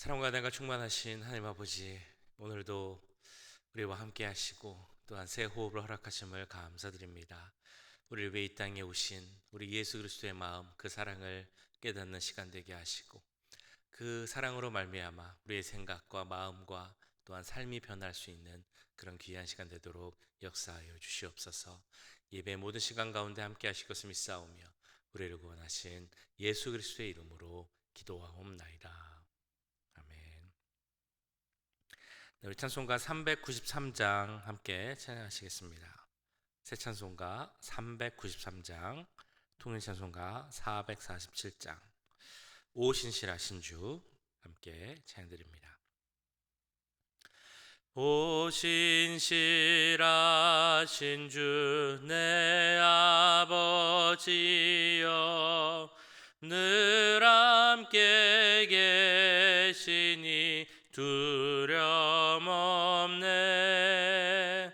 사랑과 은혜가 충만하신 하나님 아버지, 오늘도 우리와 함께 하시고 또한 새 호흡을 허락하심을 감사드립니다. 우리를 위해 이 땅에 오신 우리 예수 그리스도의 마음, 그 사랑을 깨닫는 시간 되게 하시고, 그 사랑으로 말미암아 우리의 생각과 마음과 또한 삶이 변할 수 있는 그런 귀한 시간 되도록 역사하여 주시옵소서. 예배 모든 시간 가운데 함께 하실 것을 믿사오며 우리를 구원하신 예수 그리스도의 이름으로 기도하옵나이다. 아멘. 네, 우리 찬송가 393장 함께 찬양하시겠습니다. 새 찬송가 393장, 통일 찬송가 447장, 오신실하신 주 함께 찬양드립니다. 오신실하신 주 내 아버지여, 늘 함께 계시니 두려움 없네.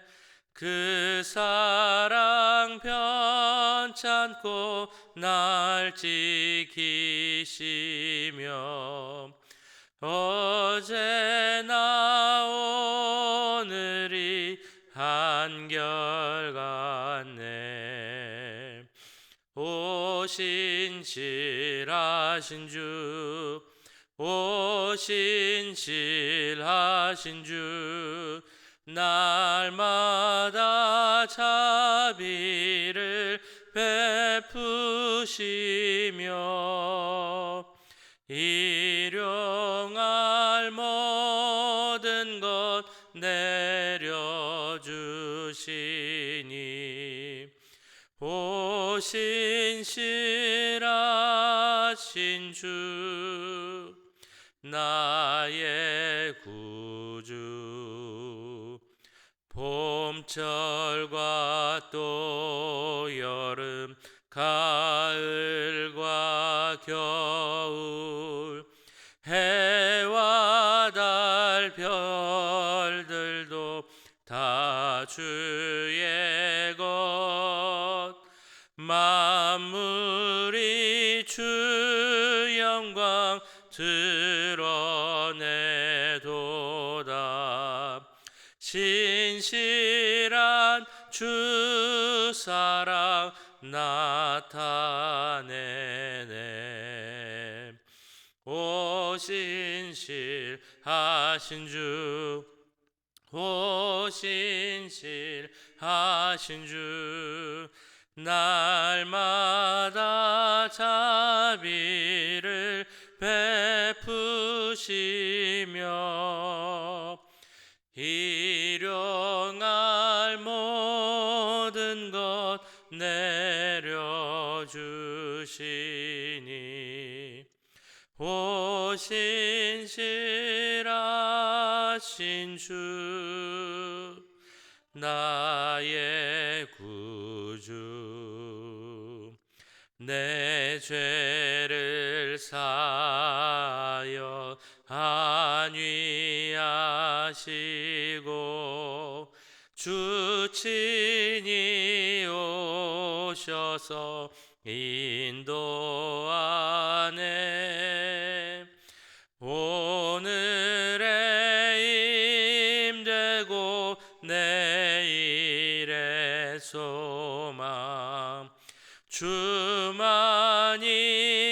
그 사랑 편찮고 날 지키시며, 어제나 오늘이 한결같네. 오신실하신 주, 오신실하신 주, 날마다 자비를 베푸시며 일용할 모든 것 내려주시니, 오신실하신 주 나의 구주. 봄철과 또 여름, 가을과 겨울, 해와 달 별들도 다 주의 것. 만물이 주 영광 드러내도다. 신실한 주 사랑 나타내네. 오신실하신 주, 오신실하신 주, 날마다 자비를 베푸시며 일용할 모든 것 내려주시니, 오신실하신 주 나의 구주. 내 죄를 사하여 안위하시고 주 친히 오셔서 인도하네. 오늘의 힘되고 내일의 소망, 주만이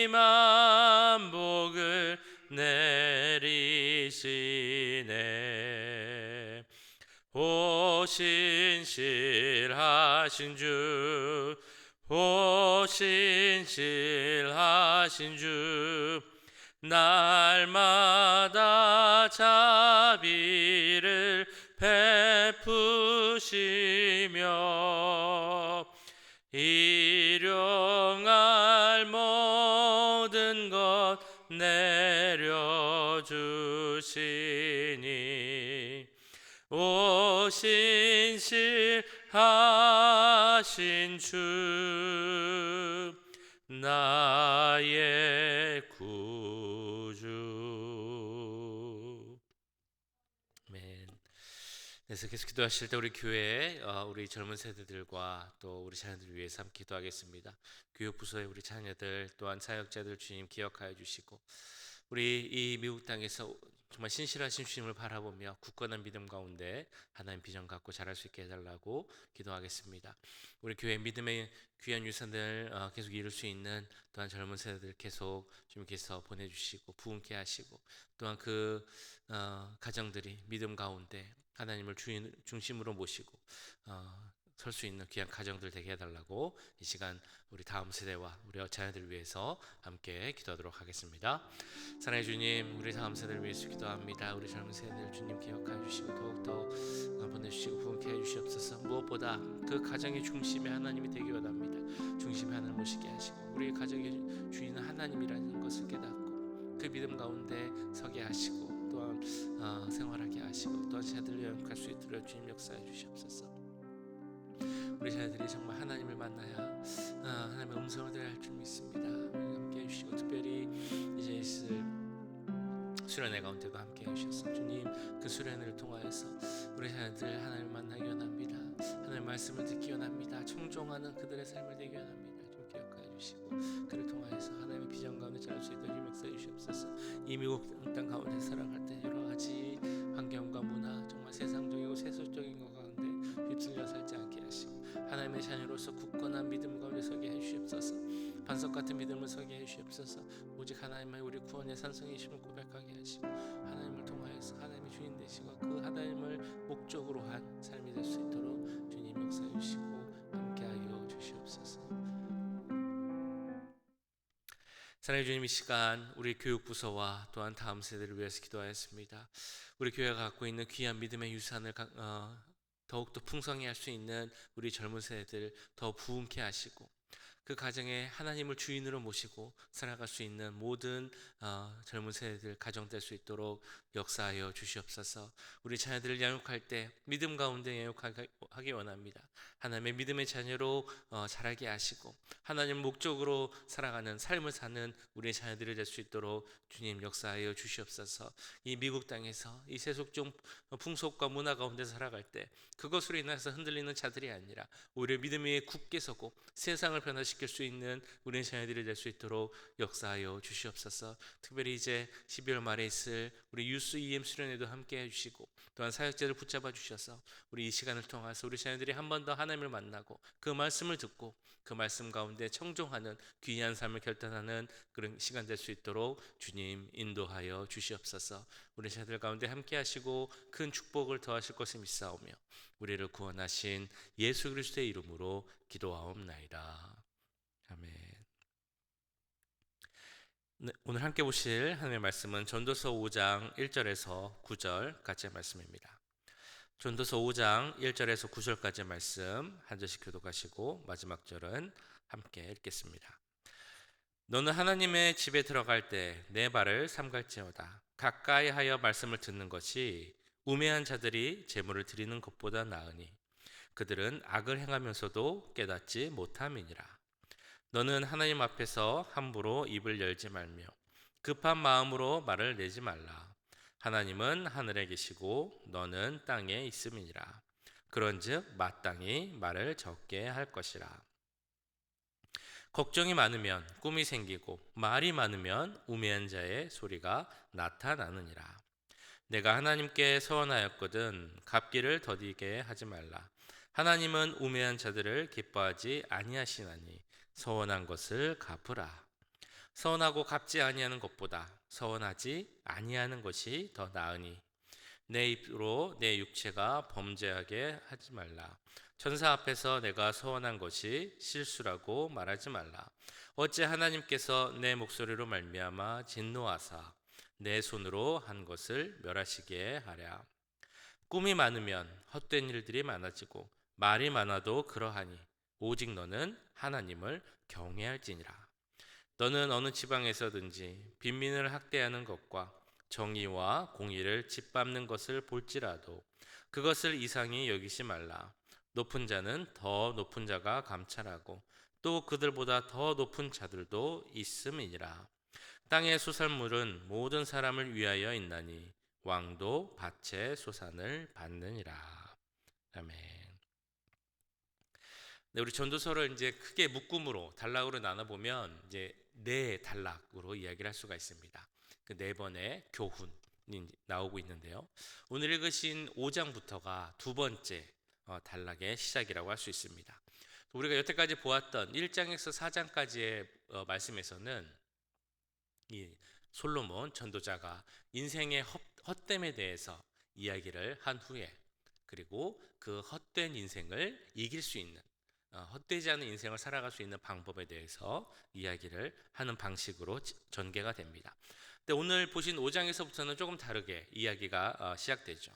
만복을 내리시네. 오신실하신 주, 오신실하신 주, 날마다 자비를 베푸시며 일용할 모든 것 내려주시니, 오신실하신 주 나의 구주. 아멘. 그래서 계속 기도하실 때 우리 교회 우리 젊은 세대들과 또 우리 자녀들을 위해서 함께 기도하겠습니다. 교육부서의 우리 자녀들 또한 사역자들 주님 기억하여 주시고, 우리 이 미국 땅에서 정말 신실하신 주님을 바라보며 굳건한 믿음 가운데 하나님 비전 갖고 자랄 수 있게 해달라고 기도하겠습니다. 우리 교회 믿음의 귀한 유산을 계속 이룰 수 있는 또한 젊은 세대들 계속 주님께서 보내주시고 부흥케 하시고 또한 그 가정들이 믿음 가운데 하나님을 주인 중심으로 모시고 설 수 있는 귀한 가정들 되게 해달라고 이 시간 우리 다음 세대와 우리 자녀들을 위해서 함께 기도하도록 하겠습니다. 사랑해 주님, 우리 다음 세대를 위해서 기도합니다. 우리 젊은 세대를 주님 기억하여 주시고 더욱더 보내주시고 부흥케 해주시옵소서. 무엇보다 그 가정의 중심에 하나님이 되기 원합니다. 중심에 하나님 모시게 하시고 우리 가정의 주인은 하나님이라는 것을 깨닫고 그 믿음 가운데 서게 하시고 또한 생활하게 하시고 또한 자녀들을 영육할 수 있도록 주님 역사해 주시옵소서. 우리 자녀들이 정말 하나님을 만나야 하나님의 음성을 들어야 할 줄 믿습니다. 함께 해주시고 특별히 이제 있을 수련회 가운데도 함께 해주셔서 주님 그 수련회를 통하여서 우리 자녀들 하나님을 만나기 원합니다. 하나님의 말씀을 듣기 원합니다. 청종하는 그들의 삶을 되기 원합니다. 좀 기억하여 주시고 그를 통하여서 하나님의 비전 가운데 자랄 수 있도록 역사해 주시옵소서. 이 미국 땅 가운데 살아갈 때 여러 가지 환경과 문화 정말 세상적이고 세속적인 것 가운데 휩쓸려 살지 않게 하시고 하나님의 자녀로서 굳건한 믿음 가운데 서게 해주시옵소서. 반석 같은 믿음을 서게 해주시옵소서. 오직 하나님의 우리 구원의 산성이심을 고백하게 하시고 하나님을 통하여서 하나님의 주인 되시고 그 하나님을 목적으로 한 삶이 될 수 있도록 주님 역사해 주시고 함께하여 주시옵소서. 사랑해 주님, 이 시간 우리 교육부서와 또한 다음 세대를 위해서 기도하였습니다. 우리 교회가 갖고 있는 귀한 믿음의 유산을 더욱더 풍성히 할 수 있는 우리 젊은 세대들 더 부흥케 하시고 그 가정에 하나님을 주인으로 모시고 살아갈 수 있는 모든 젊은 세대들 가정 될 수 있도록 역사하여 주시옵소서. 우리 자녀들을 양육할 때 믿음 가운데 양육하기 원합니다. 하나님의 믿음의 자녀로 자라게 하시고 하나님 목적으로 살아가는 삶을 사는 우리 자녀들이 될 수 있도록 주님 역사하여 주시옵소서. 이 미국 땅에서 이 세속적 풍속과 문화 가운데 살아갈 때 그것으로 인해서 흔들리는 자들이 아니라 오히려 믿음 위에 굳게 서고 세상을 변화시킬 수 있는 우리 자녀들이 될 수 있도록 역사하여 주시옵소서. 특별히 이제 12월 말에 있을 우리 유스 EM 수련회도 함께 해주시고 또한 사역자를 붙잡아 주셔서 우리 이 시간을 통해서 우리 자녀들이 한 번 더 하나님을 만나고 그 말씀을 듣고 그 말씀 가운데 청종하는 귀한 삶을 결단하는 그런 시간 될 수 있도록 주님 인도하여 주시옵소서. 우리 자녀들 가운데 함께 하시고 큰 축복을 더하실 것을 믿사오며 우리를 구원하신 예수 그리스도의 이름으로 기도하옵나이다. 아멘. 네, 오늘 함께 보실 하나님의 말씀은 전도서 5장 1절에서 9절까지의 말씀입니다. 전도서 5장 1절에서 9절까지의 말씀 한 절씩 교독하시고 마지막 절은 함께 읽겠습니다. 너는 하나님의 집에 들어갈 때 내 발을 삼갈지어다. 가까이 하여 말씀을 듣는 것이 우매한 자들이 제물을 드리는 것보다 나으니 그들은 악을 행하면서도 깨닫지 못함이니라. 너는 하나님 앞에서 함부로 입을 열지 말며 급한 마음으로 말을 내지 말라. 하나님은 하늘에 계시고 너는 땅에 있음이니라. 그런즉 마땅히 말을 적게 할 것이라. 걱정이 많으면 꿈이 생기고 말이 많으면 우매한 자의 소리가 나타나느니라. 내가 하나님께 서원하였거든 갚기를 더디게 하지 말라. 하나님은 우매한 자들을 기뻐하지 아니하시나니 서원한 것을 갚으라. 서원하고 갚지 아니하는 것보다 서원하지 아니하는 것이 더 나으니 내 입으로 내 육체가 범죄하게 하지 말라. 천사 앞에서 내가 서원한 것이 실수라고 말하지 말라. 어째 하나님께서 내 목소리로 말미암아 진노하사 내 손으로 한 것을 멸하시게 하랴. 꿈이 많으면 헛된 일들이 많아지고 말이 많아도 그러하니 오직 너는 하나님을 경외할지니라. 너는 어느 지방에서든지 빈민을 학대하는 것과 정의와 공의를 짓밟는 것을 볼지라도 그것을 이상히 여기지 말라. 높은 자는 더 높은 자가 감찰하고 또 그들보다 더 높은 자들도 있음이니라. 땅의 수산물은 모든 사람을 위하여 있나니 왕도 밭의 소산을 받느니라. 아멘. 네, 우리 전도서를 이제 크게 묶음으로 단락으로 나눠 보면 이제 네 단락으로 이야기를 할 수가 있습니다. 그 네 번의 교훈이 나오고 있는데요. 오늘 읽으신 5장부터가 두 번째 단락의 시작이라고 할 수 있습니다. 우리가 여태까지 보았던 1장에서 4장까지의 말씀에서는 이 솔로몬 전도자가 인생의 헛됨에 대해서 이야기를 한 후에, 그리고 그 헛된 인생을 이길 수 있는, 헛되지 않은 인생을 살아갈 수 있는 방법에 대해서 이야기를 하는 방식으로 전개가 됩니다. 근데 오늘 보신 5장에서부터는 조금 다르게 이야기가 시작되죠.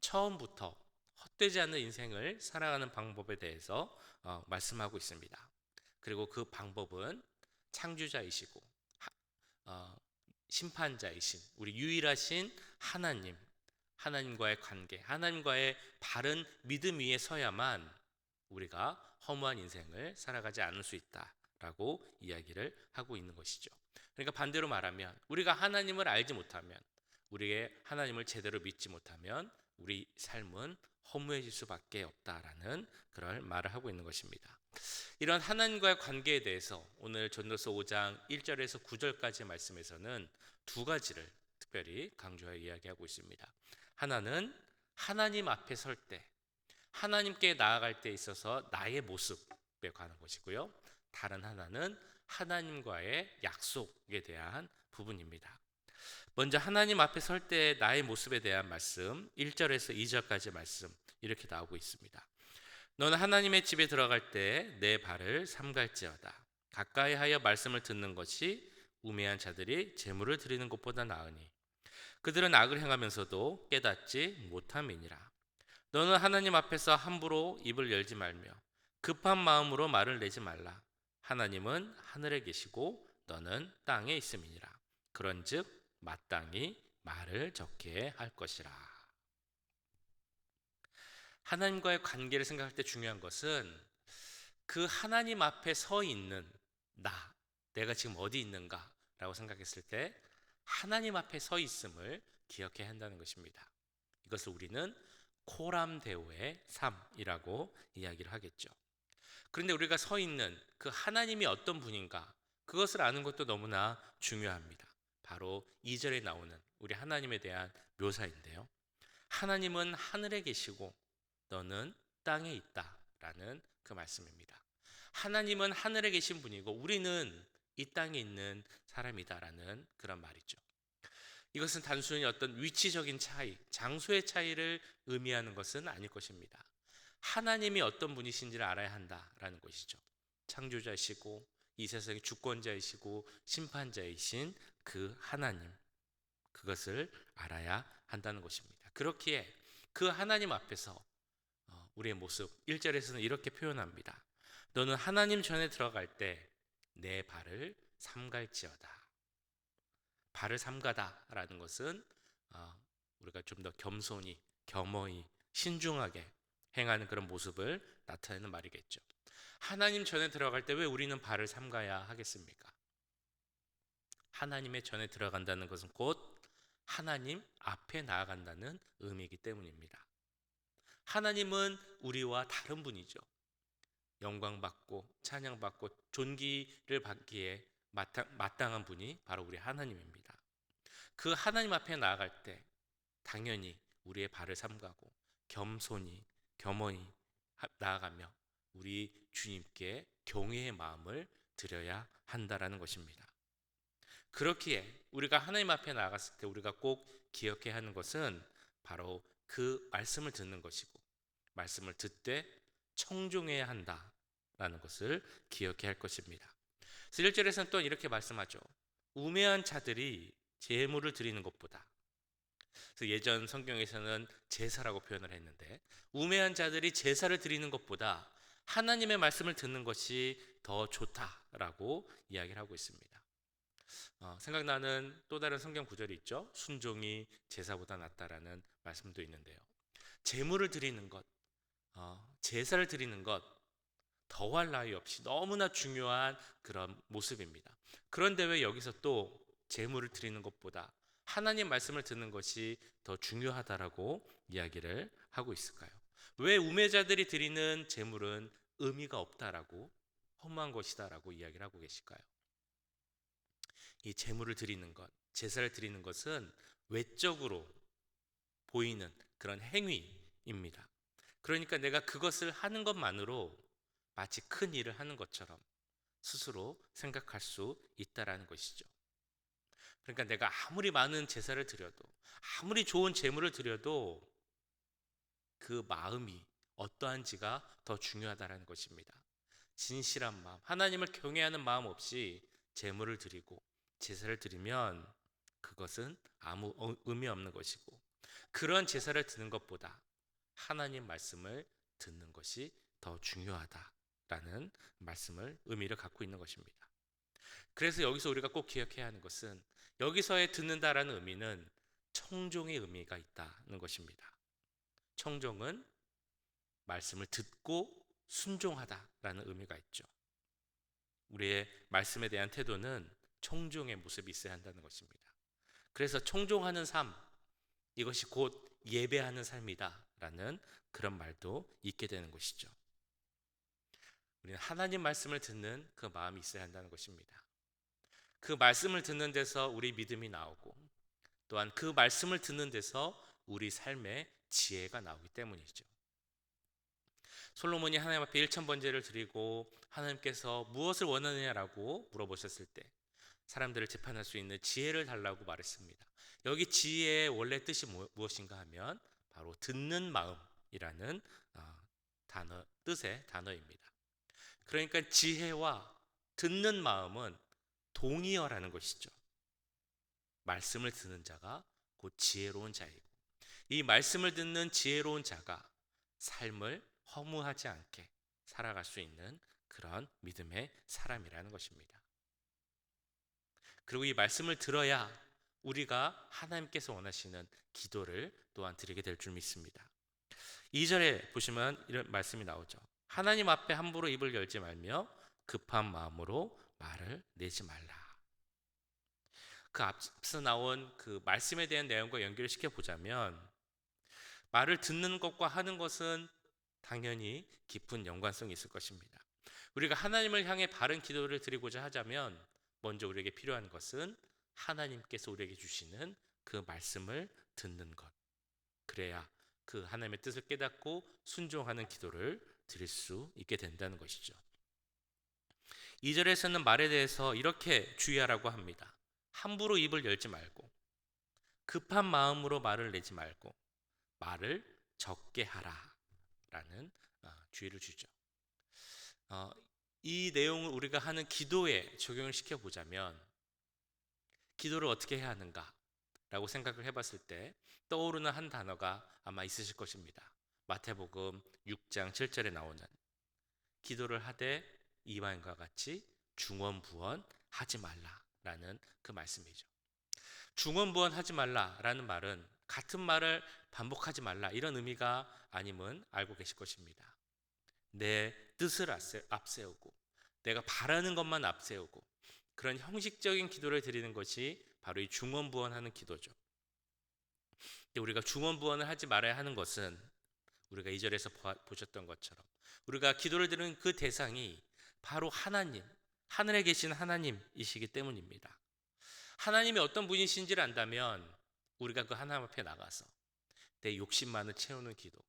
처음부터 헛되지 않는 인생을 살아가는 방법에 대해서 말씀하고 있습니다. 그리고 그 방법은 창조자이시고 심판자이신 우리 유일하신 하나님과의 관계, 하나님과의 바른 믿음 위에 서야만 우리가 허무한 인생을 살아가지 않을 수 있다라고 이야기를 하고 있는 것이죠. 그러니까 반대로 말하면 우리가 하나님을 알지 못하면, 우리의 하나님을 제대로 믿지 못하면 우리 삶은 허무해질 수밖에 없다라는 그런 말을 하고 있는 것입니다. 이런 하나님과의 관계에 대해서 오늘 전도서 5장 1절에서 9절까지의 말씀에서는 두 가지를 특별히 강조하여 이야기하고 있습니다. 하나는 하나님 앞에 설 때, 하나님께 나아갈 때 있어서 나의 모습에 관한 것이고요. 다른 하나는 하나님과의 약속에 대한 부분입니다. 먼저 하나님 앞에 설 때 나의 모습에 대한 말씀, 1절에서 2절까지 말씀 이렇게 나오고 있습니다. 너는 하나님의 집에 들어갈 때 내 발을 삼갈지어다. 가까이 하여 말씀을 듣는 것이 우매한 자들이 재물을 드리는 것보다 나으니 그들은 악을 행하면서도 깨닫지 못함이니라. 너는 하나님 앞에서 함부로 입을 열지 말며 급한 마음으로 말을 내지 말라. 하나님은 하늘에 계시고 너는 땅에 있음이니라. 그런즉 마땅히 말을 적게 할 것이라. 하나님과의 관계를 생각할 때 중요한 것은 그 하나님 앞에 서 있는 내가 지금 어디 있는가라고 생각했을 때 하나님 앞에 서 있음을 기억해야 한다는 것입니다. 이것을 우리는 코람데오의 삶이라고 이야기를 하겠죠. 그런데 우리가 서 있는 그 하나님이 어떤 분인가, 그것을 아는 것도 너무나 중요합니다. 바로 2절에 나오는 우리 하나님에 대한 묘사인데요. 하나님은 하늘에 계시고 너는 땅에 있다라는 그 말씀입니다. 하나님은 하늘에 계신 분이고 우리는 이 땅에 있는 사람이다라는 그런 말이죠. 이것은 단순히 어떤 위치적인 차이, 장소의 차이를 의미하는 것은 아닐 것입니다. 하나님이 어떤 분이신지를 알아야 한다라는 것이죠. 창조자이시고 이 세상의 주권자이시고 심판자이신 그 하나님, 그것을 알아야 한다는 것입니다. 그렇기에 그 하나님 앞에서 우리의 모습, 1절에서는 이렇게 표현합니다. 너는 하나님 전에 들어갈 때 내 발을 삼갈지어다. 발을 삼가다라는 것은 우리가 좀 더 겸손히, 겸허히, 신중하게 행하는 그런 모습을 나타내는 말이겠죠. 하나님 전에 들어갈 때 왜 우리는 발을 삼가야 하겠습니까? 하나님의 전에 들어간다는 것은 곧 하나님 앞에 나아간다는 의미이기 때문입니다. 하나님은 우리와 다른 분이죠. 영광받고 찬양받고 존귀를 받기에 마땅한 분이 바로 우리 하나님입니다. 그 하나님 앞에 나아갈 때 당연히 우리의 발을 삼가고 겸손히 겸허히 나아가며 우리 주님께 경외의 마음을 드려야 한다라는 것입니다. 그렇기에 우리가 하나님 앞에 나아갔을 때 우리가 꼭 기억해야 하는 것은 바로 그 말씀을 듣는 것이고, 말씀을 듣되 청종해야 한다라는 것을 기억해야 할 것입니다. 1절에서는 또 이렇게 말씀하죠. 우매한 자들이 제물을 드리는 것보다, 그래서 예전 성경에서는 제사라고 표현을 했는데 우매한 자들이 제사를 드리는 것보다 하나님의 말씀을 듣는 것이 더 좋다라고 이야기를 하고 있습니다. 생각나는 또 다른 성경 구절이 있죠. 순종이 제사보다 낫다라는 말씀도 있는데요. 제물을 드리는 것, 제사를 드리는 것, 더할 나위 없이 너무나 중요한 그런 모습입니다. 그런데 왜 여기서 또 제물을 드리는 것보다 하나님 말씀을 듣는 것이 더 중요하다라고 이야기를 하고 있을까요? 왜 우매자들이 드리는 제물은 의미가 없다라고, 허무한 것이다라고 이야기를 하고 계실까요? 이 제물을 드리는 것, 제사를 드리는 것은 외적으로 보이는 그런 행위입니다. 그러니까 내가 그것을 하는 것만으로 마치 큰 일을 하는 것처럼 스스로 생각할 수 있다라는 것이죠. 그러니까 내가 아무리 많은 제사를 드려도, 아무리 좋은 제물을 드려도 그 마음이 어떠한지가 더 중요하다는 것입니다. 진실한 마음, 하나님을 경외하는 마음 없이 제물을 드리고 제사를 드리면 그것은 아무 의미 없는 것이고, 그런 제사를 드는 것보다 하나님 말씀을 듣는 것이 더 중요하다라는 말씀을, 의미를 갖고 있는 것입니다. 그래서 여기서 우리가 꼭 기억해야 하는 것은, 여기서의 듣는다라는 의미는 청종의 의미가 있다는 것입니다. 청종은 말씀을 듣고 순종하다라는 의미가 있죠. 우리의 말씀에 대한 태도는 청종의 모습이 있어야 한다는 것입니다. 그래서 청종하는 삶, 이것이 곧 예배하는 삶이다라는 그런 말도 있게 되는 것이죠. 우리는 하나님 말씀을 듣는 그 마음이 있어야 한다는 것입니다. 그 말씀을 듣는 데서 우리 믿음이 나오고, 또한 그 말씀을 듣는 데서 우리 삶의 지혜가 나오기 때문이죠. 솔로몬이 하나님 앞에 1000번제를 드리고 하나님께서 무엇을 원하느냐라고 물어보셨을 때 사람들을 재판할 수 있는 지혜를 달라고 말했습니다. 여기 지혜의 원래 뜻이 무엇인가 하면 바로 듣는 마음이라는 뜻의 단어입니다. 그러니까 지혜와 듣는 마음은 동의어라는 것이죠. 말씀을 듣는 자가 곧 지혜로운 자이고, 이 말씀을 듣는 지혜로운 자가 삶을 허무하지 않게 살아갈 수 있는 그런 믿음의 사람이라는 것입니다. 그리고 이 말씀을 들어야 우리가 하나님께서 원하시는 기도를 또한 드리게 될 줄 믿습니다. 2절에 보시면 이런 말씀이 나오죠. 하나님 앞에 함부로 입을 열지 말며 급한 마음으로 말을 내지 말라. 그 앞서 나온 그 말씀에 대한 내용과 연결을 시켜 보자면, 말을 듣는 것과 하는 것은 당연히 깊은 연관성이 있을 것입니다. 우리가 하나님을 향해 바른 기도를 드리고자 하자면 먼저 우리에게 필요한 것은 하나님께서 우리에게 주시는 그 말씀을 듣는 것. 그래야 그 하나님의 뜻을 깨닫고 순종하는 기도를 드릴 수 있게 된다는 것이죠. 2절에서는 말에 대해서 이렇게 주의하라고 합니다. 함부로 입을 열지 말고, 급한 마음으로 말을 내지 말고, 말을 적게 하라 라는 주의를 주죠. 이 내용을 우리가 하는 기도에 적용을 시켜보자면, 기도를 어떻게 해야 하는가 라고 생각을 해봤을 때 떠오르는 한 단어가 아마 있으실 것입니다. 마태복음 6장 7절에 나오는 기도를 하되 이방인과 같이 중언부언하지 말라라는 그 말씀이죠. 중언부언하지 말라라는 말은 같은 말을 반복하지 말라 이런 의미가 아님은 알고 계실 것입니다. 내 뜻을 앞세우고 내가 바라는 것만 앞세우고 그런 형식적인 기도를 드리는 것이 바로 이 중언부언하는 기도죠. 우리가 중언부언을 하지 말아야 하는 것은 우리가 2절에서 보셨던 것처럼 우리가 기도를 드리는 그 대상이 바로 하나님, 하늘에 계신 하나님이시기 때문입니다. 하나님이 어떤 분이신지를 안다면 우리가 그 하나님 앞에 나가서 내 욕심만을 채우는 기도,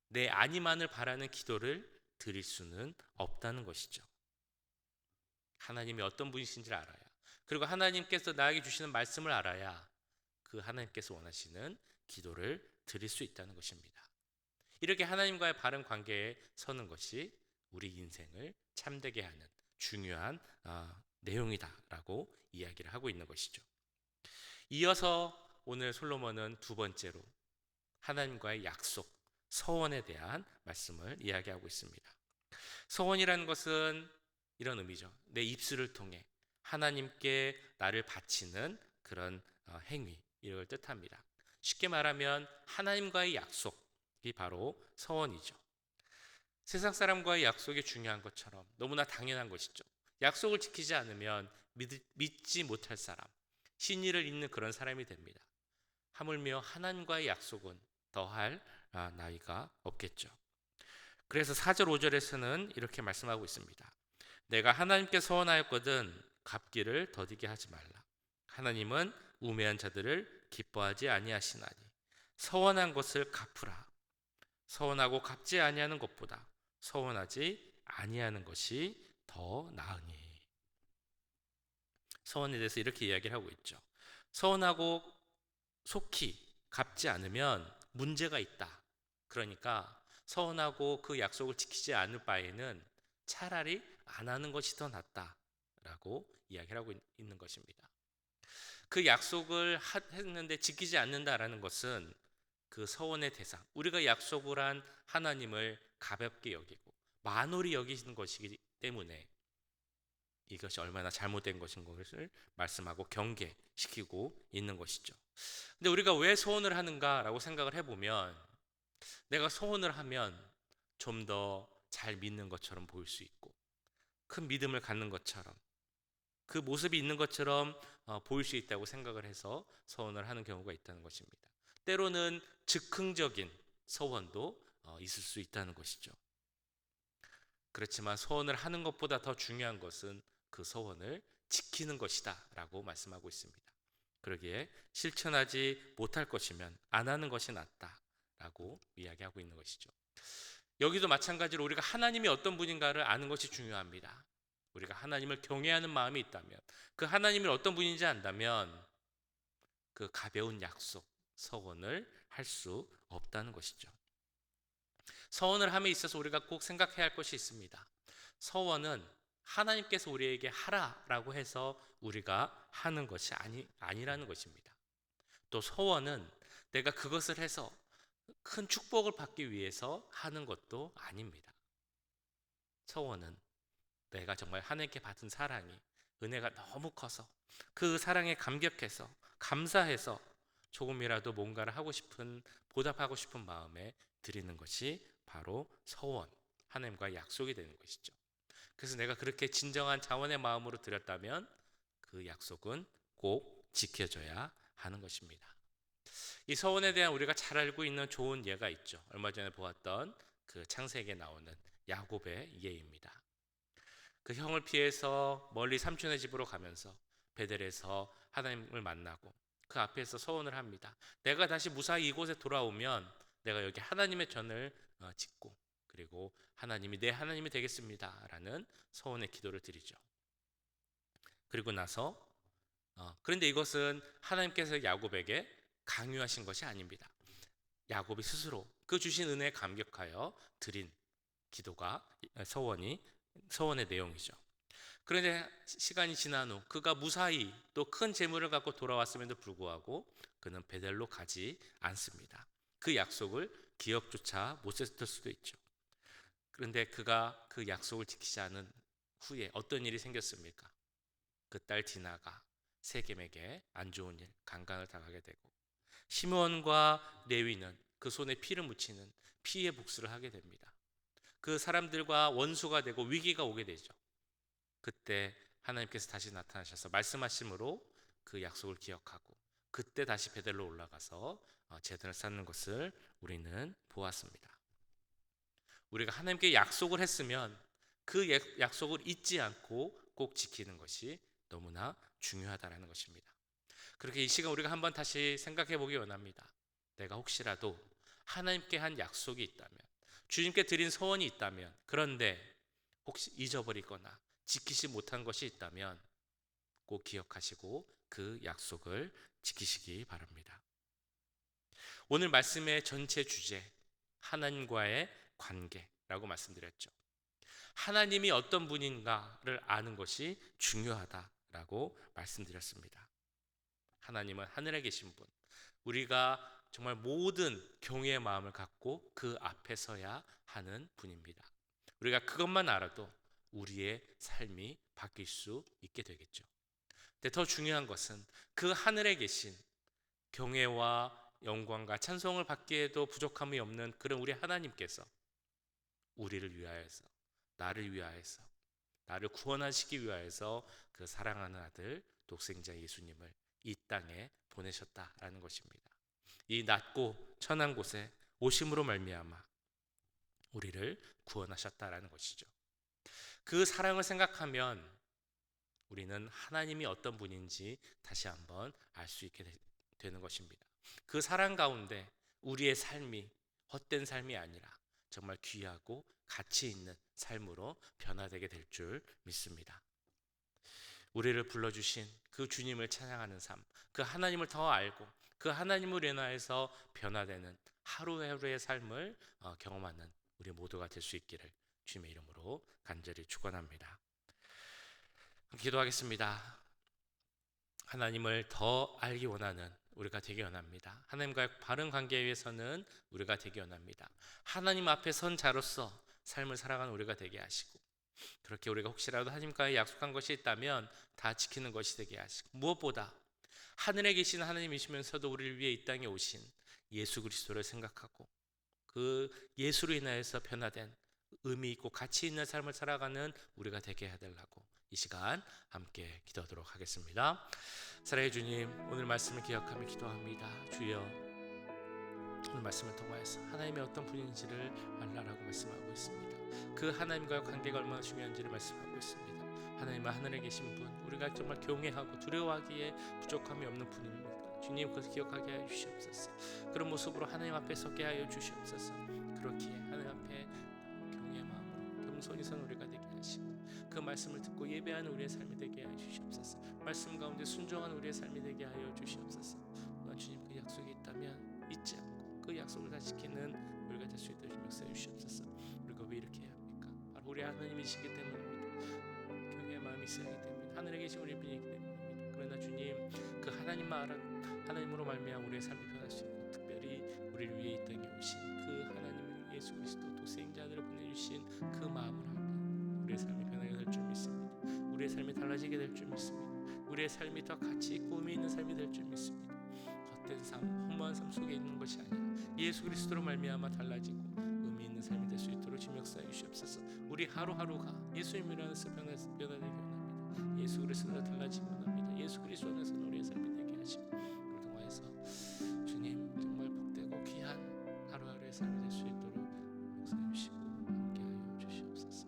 내 안위만을 바라는 기도를 드릴 수는 없다는 것이죠. 하나님이 어떤 분이신지를 알아야, 그리고 하나님께서 나에게 주시는 말씀을 알아야 그 하나님께서 원하시는 기도를 드릴 수 있다는 것입니다. 이렇게 하나님과의 바른 관계에 서는 것이 우리 인생을 참되게 하는 중요한 내용이다라고 이야기를 하고 있는 것이죠. 이어서 오늘 솔로몬은 두 번째로 하나님과의 약속, 서원에 대한 말씀을 이야기하고 있습니다. 서원이라는 것은 이런 의미죠. 내 입술을 통해 하나님께 나를 바치는 그런 행위, 이걸 뜻합니다. 쉽게 말하면 하나님과의 약속이 바로 서원이죠. 세상 사람과의 약속이 중요한 것처럼 너무나 당연한 것이죠. 약속을 지키지 않으면 믿지 못할 사람, 신의를 잇는 그런 사람이 됩니다. 하물며 하나님과의 약속은 더할 나위가 없겠죠. 그래서 4절 5절에서는 이렇게 말씀하고 있습니다. 내가 하나님께 서원하였거든 갚기를 더디게 하지 말라. 하나님은 우매한 자들을 기뻐하지 아니하시나니 서원한 것을 갚으라. 서원하고 갚지 아니하는 것보다 서원하지 아니하는 것이 더 나으니. 서원에 대해서 이렇게 이야기를 하고 있죠. 서원하고 속히 갚지 않으면 문제가 있다. 그러니까 서원하고 그 약속을 지키지 않을 바에는 차라리 안 하는 것이 더 낫다라고 이야기를 하고 있는 것입니다. 그 약속을 했는데 지키지 않는다라는 것은 그 서원의 대상, 우리가 약속을 한 하나님을 가볍게 여기고 만홀히 여기시는 것이기 때문에 이것이 얼마나 잘못된 것인 것을 말씀하고 경계시키고 있는 것이죠. 근데 우리가 왜 소원을 하는가라고 생각을 해보면, 내가 소원을 하면 좀 더 잘 믿는 것처럼 보일 수 있고 큰 믿음을 갖는 것처럼 그 모습이 있는 것처럼 보일 수 있다고 생각을 해서 소원을 하는 경우가 있다는 것입니다. 때로는 즉흥적인 소원도 있을 수 있다는 것이죠. 그렇지만 소원을 하는 것보다 더 중요한 것은 그 소원을 지키는 것이다 라고 말씀하고 있습니다. 그러기에 실천하지 못할 것이면 안 하는 것이 낫다 라고 이야기하고 있는 것이죠. 여기도 마찬가지로 우리가 하나님이 어떤 분인가를 아는 것이 중요합니다. 우리가 하나님을 경외하는 마음이 있다면, 그 하나님이 어떤 분인지 안다면 그 가벼운 약속, 서원을 할 수 없다는 것이죠. 서원을 함에 있어서 우리가 꼭 생각해야 할 것이 있습니다. 서원은 하나님께서 우리에게 하라라고 해서 우리가 하는 것이 아니라는 것입니다. 또 서원은 내가 그것을 해서 큰 축복을 받기 위해서 하는 것도 아닙니다. 서원은 내가 정말 하나님께 받은 사랑이, 은혜가 너무 커서 그 사랑에 감격해서 감사해서 조금이라도 뭔가를 하고 싶은, 보답하고 싶은 마음에 드리는 것이 바로 서원, 하나님과의 약속이 되는 것이죠. 그래서 내가 그렇게 진정한 자원의 마음으로 드렸다면 그 약속은 꼭 지켜져야 하는 것입니다. 이 서원에 대한 우리가 잘 알고 있는 좋은 예가 있죠. 얼마 전에 보았던 그 창세기에 나오는 야곱의 예입니다. 그 형을 피해서 멀리 삼촌의 집으로 가면서 베델에서 하나님을 만나고 그 앞에서 서원을 합니다. 내가 다시 무사히 이곳에 돌아오면 내가 여기 하나님의 전을 짓고, 그리고 하나님이 내 하나님이 되겠습니다 라는 서원의 기도를 드리죠. 그리고 나서 그런데 이것은 하나님께서 야곱에게 강요하신 것이 아닙니다. 야곱이 스스로 그 주신 은혜에 감격하여 드린 기도가 서원의 내용이죠. 그런데 시간이 지난 후 그가 무사히 또 큰 재물을 갖고 돌아왔음에도 불구하고 그는 베델로 가지 않습니다. 그 약속을 기억조차 못했을 수도 있죠. 그런데 그가 그 약속을 지키지 않은 후에 어떤 일이 생겼습니까? 그 딸 디나가 세겜에게 안 좋은 일, 강간을 당하게 되고, 시므온과 레위는 그 손에 피를 묻히는 피의 복수를 하게 됩니다. 그 사람들과 원수가 되고 위기가 오게 되죠. 그때 하나님께서 다시 나타나셔서 말씀하심으로 그 약속을 기억하고 그때 다시 베델로 올라가서 제단을 쌓는 것을 우리는 보았습니다. 우리가 하나님께 약속을 했으면 그 약속을 잊지 않고 꼭 지키는 것이 너무나 중요하다는 것입니다. 그렇게 이 시간 우리가 한번 다시 생각해 보기 원합니다. 내가 혹시라도 하나님께 한 약속이 있다면, 주님께 드린 소원이 있다면, 그런데 혹시 잊어버리거나 지키지 못한 것이 있다면 꼭 기억하시고 그 약속을 지키시기 바랍니다. 오늘 말씀의 전체 주제, 하나님과의 관계라고 말씀드렸죠. 하나님이 어떤 분인가를 아는 것이 중요하다라고 말씀드렸습니다. 하나님은 하늘에 계신 분, 우리가 정말 모든 경외의 마음을 갖고 그 앞에 서야 하는 분입니다. 우리가 그것만 알아도 우리의 삶이 바뀔 수 있게 되겠죠. 근데 더 중요한 것은 그 하늘에 계신, 경외와 영광과 찬송을 받기에도 부족함이 없는 그런 우리 하나님께서 우리를 위하여서, 나를 위하여서, 나를 구원하시기 위하여서 그 사랑하는 아들 독생자 예수님을 이 땅에 보내셨다라는 것입니다. 이 낮고 천한 곳에 오심으로 말미암아 우리를 구원하셨다라는 것이죠. 그 사랑을 생각하면 우리는 하나님이 어떤 분인지 다시 한번 알 수 있게 되는 것입니다. 그 사랑 가운데 우리의 삶이 헛된 삶이 아니라 정말 귀하고 가치 있는 삶으로 변화되게 될 줄 믿습니다. 우리를 불러주신 그 주님을 찬양하는 삶, 그 하나님을 더 알고 그 하나님을 인하여서 변화되는 하루하루의 삶을 경험하는 우리 모두가 될 수 있기를 주님의 이름으로 간절히 축원합니다. 기도하겠습니다. 하나님을 더 알기 원하는 우리가 되기 원합니다. 하나님과의 바른 관계에 위해서는 우리가 되기 원합니다. 하나님 앞에 선 자로서 삶을 살아가는 우리가 되게 하시고, 그렇게 우리가 혹시라도 하나님과의 약속한 것이 있다면 다 지키는 것이 되게 하시고, 무엇보다 하늘에 계신 하나님이시면서도 우리를 위해 이 땅에 오신 예수 그리스도를 생각하고 그 예수로 인하여서 변화된 의미 있고 가치 있는 삶을 살아가는 우리가 되게 해달라고 이 시간 함께 기도하도록 하겠습니다. 사랑의 주님, 오늘 말씀을 기억하며 기도합니다. 주여, 오늘 말씀을 통하여서 하나님의 어떤 분인지를 알라라고 말씀하고 있습니다. 그 하나님과의 관계가 얼마나 중요한지를 말씀하고 있습니다. 하나님은 하늘에 계신 분, 우리가 정말 경외하고 두려워하기에 부족함이 없는 분입니다. 주님, 그것을 기억하게 하여 주시옵소서. 그런 모습으로 하나님 앞에 서게 하여 주시옵소서. 그렇기에 하나님 앞에 경외의 마음으로 겸손히 선 우리가 되게 하시고, 그 말씀을 듣고 예배하는 우리의 삶이 되게 하여 주시옵소서. 말씀 가운데 순종하는 우리의 삶이 되게 하여 주시옵소서. 주님, 그 약속이 있다면 잊지 않고 그 약속을 다 지키는 우리가 될 수 있도록 역사해 주시옵소서. 우리가 왜 이렇게 해야 합니까? 바로 우리 하나님이시기 때문입니다. 경외의 마음이 있어야 하기 때문에, 하늘에 계신 우리 분이기 때문입니다. 그러나 주님, 그 하나님으로 말미암아 우리의 삶이 변할 수 있고, 특별히 우리를 위해 이 땅에 오신 그 하나님을, 예수 그리스도 독생자들을 보내주신 그 마음을 알면 우리의 삶이 변하게 될 줄 믿습니다. 우리의 삶이 달라지게 될 줄 믿습니다. 우리의 삶이 더 가치 있고 의미 있는 삶이 될 줄 믿습니다. 헛된 삶, 허무한 삶 속에 있는 것이 아니라 예수 그리스도로 말미암아 달라지고 의미 있는 삶이 될 수 있도록 주님 역사해 주시옵소서. 우리 하루하루가 예수님을 안에서 변화되기 원합니다. 예수 그리스도로 달라지기 원합니다. 예수 그리스도 안에서 우리의 삶이 되게 하시고, 그를 통하여서 주님 정말 복되고 귀한 하루하루의 삶이 될 수 있도록 역사해 주시고 함께하여 주시옵소서.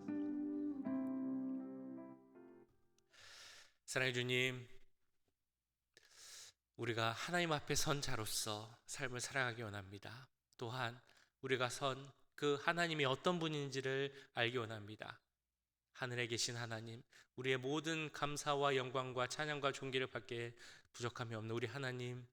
사랑의 주님, 우리가 하나님 앞에 선 자로서 삶을 살아가기 원합니다. 또한 우리가 선 그 하나님이 어떤 분인지를 알기 원합니다. 하늘에 계신 하나님, 우리의 모든 감사와 영광과 찬양과 존귀를 받기에 부족함이 없는 우리 하나님,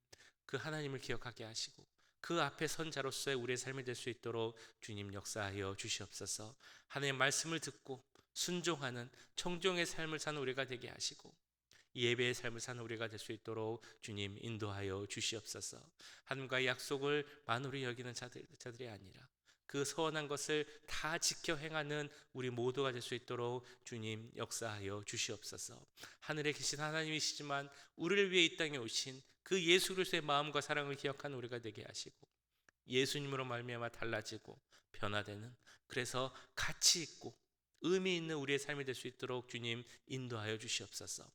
그 하나님을 기억하게 하시고 그 앞에 선 자로서의 우리의 삶이 될 수 있도록 주님 역사하여 주시옵소서. 하나님의 말씀을 듣고 순종하는 청종의 삶을 사는 우리가 되게 하시고, 예배의 삶을 사는 우리가 될 수 있도록 주님 인도하여 주시옵소서. 하나님과의 약속을 만으로 여기는 자들이 아니라 그 서원한 것을 다 지켜 행하는 우리 모두가 될 수 있도록 주님 역사하여 주시옵소서. 하늘에 계신 하나님이시지만 우리를 위해 이 땅에 오신 그 예수 그리스도의 마음과 사랑을 기억하는 우리가 되게 하시고, 예수님으로 말미암아 달라지고 변화되는, 그래서 가치 있고 의미 있는 우리의 삶이 될 수 있도록 주님 인도하여 주시옵소서.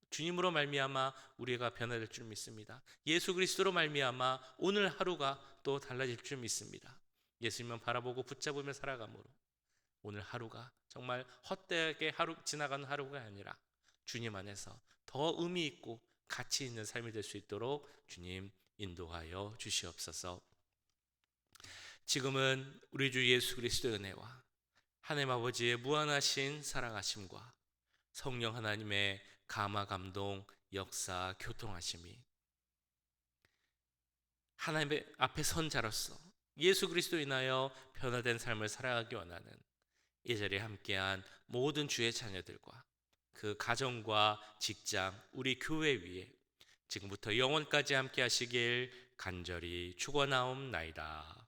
주님으로 말미암아 우리가 변화될 줄 믿습니다. 예수 그리스도로 말미암아 오늘 하루가 또 달라질 줄 믿습니다. 예수님만 바라보고 붙잡으며 살아가므로 오늘 하루가 정말 헛되게 지나가는 하루가 아니라 주님 안에서 더 의미 있고 가치 있는 삶이 될 수 있도록 주님 인도하여 주시옵소서. 지금은 우리 주 예수 그리스도의 은혜와 하나님 아버지의 무한하신 사랑하심과 성령 하나님의 감화 감동 역사 교통하심이 하나님의 앞에 선 자로서 예수 그리스도 인하여 변화된 삶을 살아가기 원하는 이 자리에 함께한 모든 주의 자녀들과 그 가정과 직장, 우리 교회 위에 지금부터 영원까지 함께 하시길 간절히 축원하옵나이다.